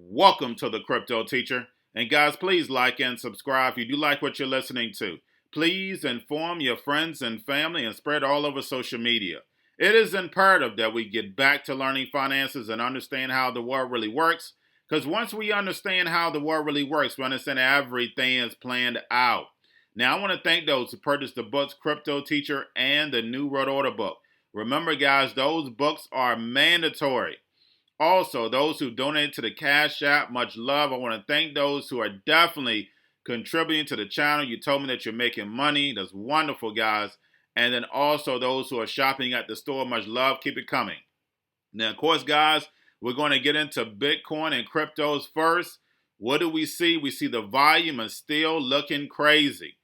Welcome to the Crypto Teacher. And guys, please like and subscribe if you do like what you're listening to. Please inform your friends and family and spread all over social media. It is imperative that we get back to learning finances and understand how the world really works. Because once we understand how the world really works, we understand everything is planned out. Now, I want to thank those who purchased the books Cryptoteacher and the new World Order book. Remember, guys, those books are mandatory. Also, those who donate to the Cash App, much love. I want to thank those who are definitely contributing to the channel. You told me that you're making money. That's wonderful, guys. And then also those who are shopping at the store, much love. Keep it coming. Now, of course, guys, we're going to get into Bitcoin and cryptos first. What do we see? We see the volume is still looking crazy.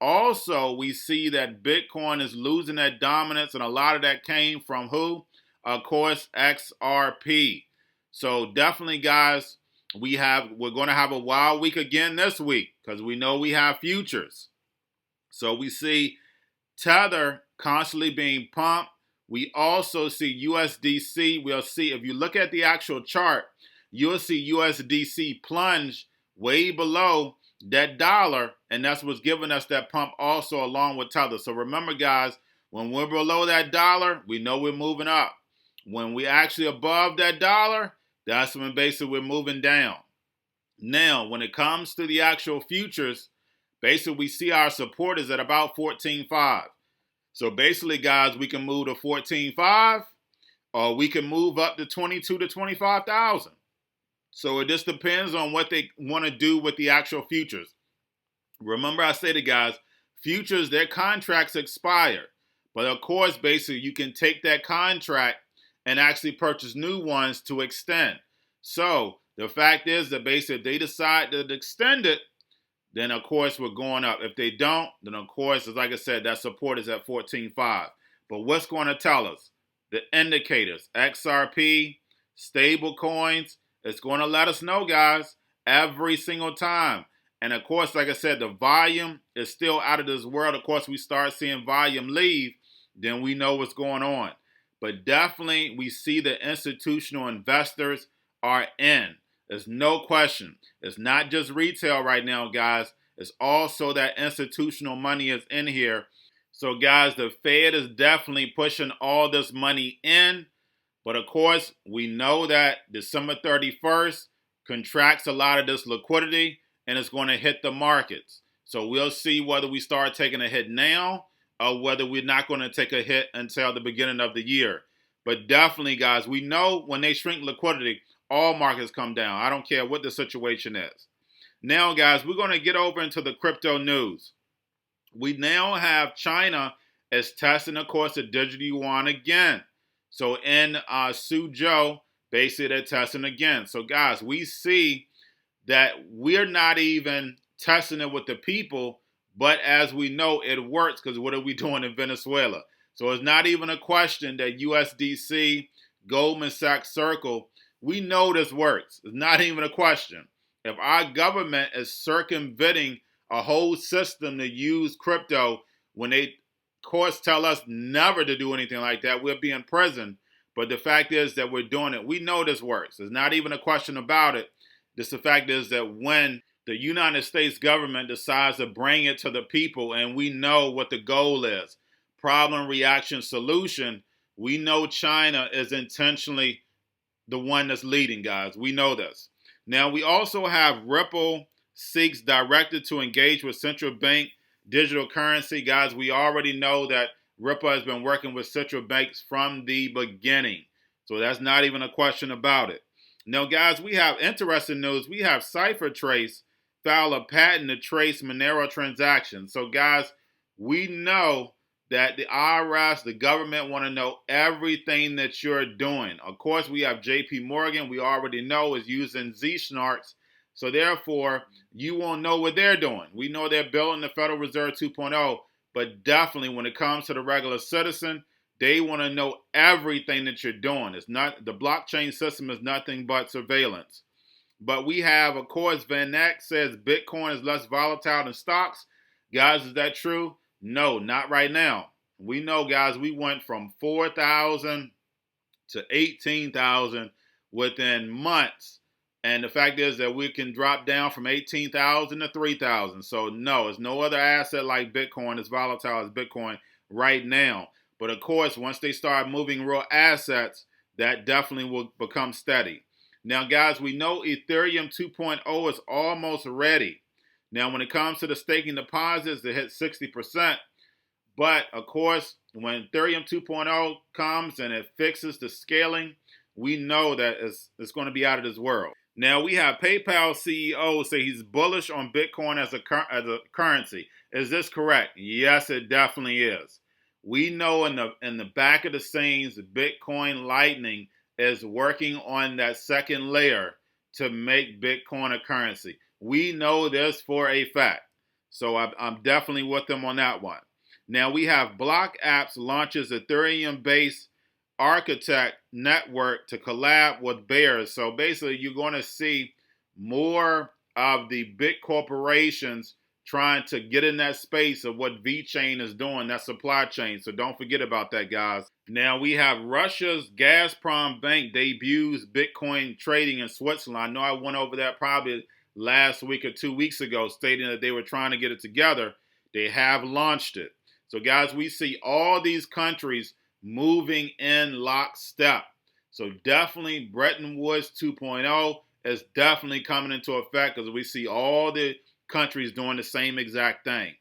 Also, we see that Bitcoin is losing that dominance, and a lot of that came from who? Of course, Xrp. So definitely, guys, we're going to have a wild week again this week because we know we have futures. So we see Tether constantly being pumped. We also see USDC. We'll see if you look at the actual chart, you'll see USDC plunge way below that dollar, and that's what's giving us that pump also along with Tether. So remember, guys, when we're below that dollar, we know we're moving up. When we actually above that dollar, that's when basically we're moving down. Now, when it comes to the actual futures, basically we see our support is at about 14.5. So basically, guys, we can move to 14.5 or we can move up to 22 to 25,000. So it just depends on what they want to do with the actual futures. Remember I said it, guys, futures, their contracts expire. But of course, basically, you can take that contract and actually purchase new ones to extend. So the fact is that basically if they decide to extend it, then of course we're going up. If they don't, then of course, as like I said, that support is at 14.5. But what's going to tell us? The indicators, XRP, stable coins, it's going to let us know, guys, every single time. And of course, like I said, the volume is still out of this world. Of course, we start seeing volume leave, then we know what's going on. But definitely, we see the institutional investors are in. There's no question. It's not just retail right now, guys. It's also that institutional money is in here. So, guys, the Fed is definitely pushing all this money in. But, of course, we know that December 31st contracts a lot of this liquidity, and it's going to hit the markets. So we'll see whether we start taking a hit now or whether we're not going to take a hit until the beginning of the year. But definitely, guys, we know when they shrink liquidity, all markets come down. I don't care what the situation is. Now, guys, we're going to get over into the crypto news. We now have China as testing, of course, the digital yuan again. So in Suzhou, basically they're testing again. So, guys, we see that we're not even testing it with the people, but as we know, it works because what are we doing in Venezuela? So it's not even a question that USDC, Goldman Sachs Circle, we know this works. It's not even a question. If our government is circumventing a whole system to use crypto when they, of course, tell us never to do anything like that, we'll be in prison. But the fact is that we're doing it. We know this works. There's not even a question about it. Just the fact is that when the United States government decides to bring it to the people, and we know what the goal is, problem, reaction, solution, we know China is intentionally the one that's leading, guys. We know this. Now, we also have Ripple seeks directed to engage with central bank digital currency. Guys, we already know that Ripple has been working with central banks from the beginning. So that's not even a question about it. Now, guys, we have interesting news. We have CipherTrace file a patent to trace Monero transactions. So, guys, we know that the IRS, the government, want to know everything that you're doing. Of course, we have JP Morgan, we already know is using Z-Snarks. So, therefore, you won't know what they're doing. We know they're building the Federal Reserve 2.0, but definitely when it comes to the regular citizen, they want to know everything that you're doing. It's not, the blockchain system is nothing but surveillance. But we have, of course, Van Eck says Bitcoin is less volatile than stocks. Guys, is that true? No, not right now. We know, guys, we went from 4,000 to 18,000 within months. And the fact is that we can drop down from 18,000 to 3,000. So no, it's no other asset like Bitcoin as volatile as Bitcoin right now. But of course, once they start moving real assets, that definitely will become steady. Now, guys, we know Ethereum 2.0 is almost ready. Now, when it comes to the staking deposits, they hit 60%. But of course, when Ethereum 2.0 comes and it fixes the scaling, we know that it's going to be out of this world. Now, we have PayPal CEO say he's bullish on Bitcoin as a currency. Is this correct? Yes, it definitely is. We know in the back of the scenes, Bitcoin Lightning is working on that second layer to make Bitcoin a currency. We know this for a fact. So I'm definitely with them on that one. Now, we have Block Apps launches Ethereum-based architect network to collab with bears. So basically, you're going to see more of the big corporations trying to get in that space of what VeChain is doing, that supply chain. So don't forget about that, guys. Now, we have Russia's Gazprom Bank debuts Bitcoin trading in Switzerland. I know I went over that probably last week or 2 weeks ago, stating that they were trying to get it together. They have launched it. So, guys, we see all these countries moving in lockstep. So definitely Bretton Woods 2.0 is definitely coming into effect because we see all the countries doing the same exact thing.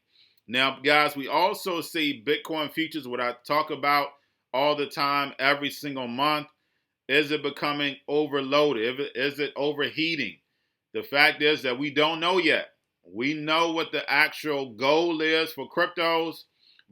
Now, guys, we also see Bitcoin futures, what I talk about all the time, every single month. Is it becoming overloaded? Is it overheating? The fact is that we don't know yet. We know what the actual goal is for cryptos.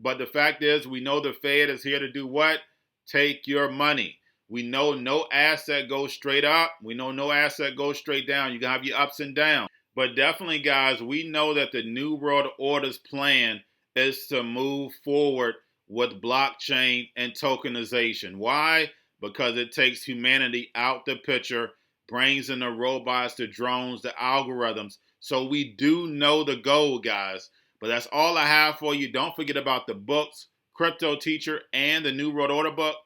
But the fact is, we know the Fed is here to do what? Take your money. We know no asset goes straight up. We know no asset goes straight down. You can have your ups and downs. But definitely, guys, we know that the New World Order's plan is to move forward with blockchain and tokenization. Why? Because it takes humanity out the picture, brings in the robots, the drones, the algorithms. So we do know the goal, guys. But that's all I have for you. Don't forget about the books, Cryptoteacher, and the New World Order book.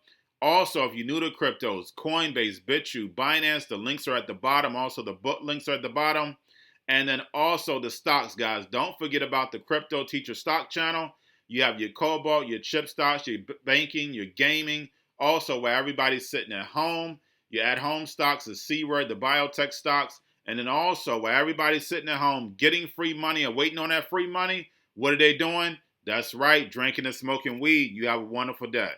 Also, if you're new to cryptos, Coinbase, Bitrue, Binance, the links are at the bottom. Also, the book links are at the bottom. And then also the stocks, guys. Don't forget about the Cryptoteacher stock channel. You have your Cobalt, your chip stocks, your banking, your gaming. Also, where everybody's sitting at home. Your at-home stocks, the C-word, the biotech stocks. And then also, where everybody's sitting at home getting free money and waiting on that free money, what are they doing? That's right, drinking and smoking weed. You have a wonderful day.